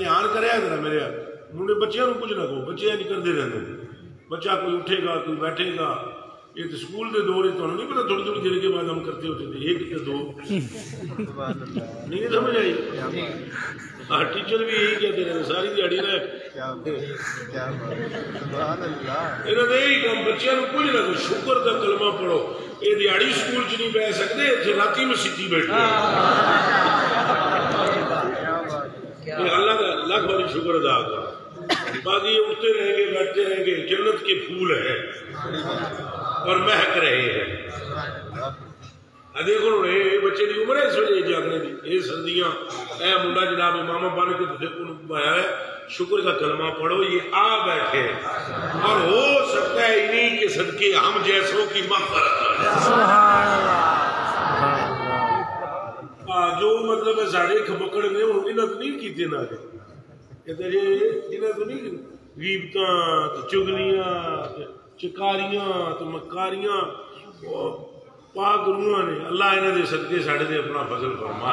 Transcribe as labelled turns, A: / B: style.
A: دھیان کریا ذرا میرے منڈے بچیاں نو کچھ نہ کہو، بچے نہیں کرتے رہتے، بچہ کوئی اٹھے گا کوئی بیٹھے گا، یہ تو سکول کے دور تو نہیں پتا، تھوڑی تھوڑی دیر کے بعد ہم کرتے ہوتے تھے ایک یا دو، نہیں سمجھ آئی؟ ہاں ٹیچر بھی یہی کہتے ہیں ساری دیہڑی رہ یہی کام بچیاں نو کچھ نہ کہو، شکر کا کلمہ پڑھو، یہ دیہڑی سکول چ نہیں بہ سکتے، اتنے راتی مسیتی بیٹھے اللہ کا لاکھ باری شکر ادا کرو، باقی یہ اٹھتے رہیں گے بیٹھتے رہیں گے، جنت کے پھول ہیں اور مہک رہے ہیں۔ دیکھو یہ بچے کی عمر ہے اس وجہ جاگنے کی، یہ سردیاں اے منڈا جناب امامہ بن کے پایا ہے، شکر کا کلمہ پڑھو، یہ آ بیٹھے اور ہو سکتا ہے انہی کے صدقے ہم جیسوں کی مغفرت ہو جائے۔ جو مطلب ہے سارے کھپکڑ نے انہوں تو نہیں کیتے نہ کہتے ہیں انہوں تو نہیں غیبتاں چگلیاں چکاریاں تو مکاریاں پاک روحاں نے، اللہ انہوں نے صدقے ساڑھے دے اپنا فضل فرما۔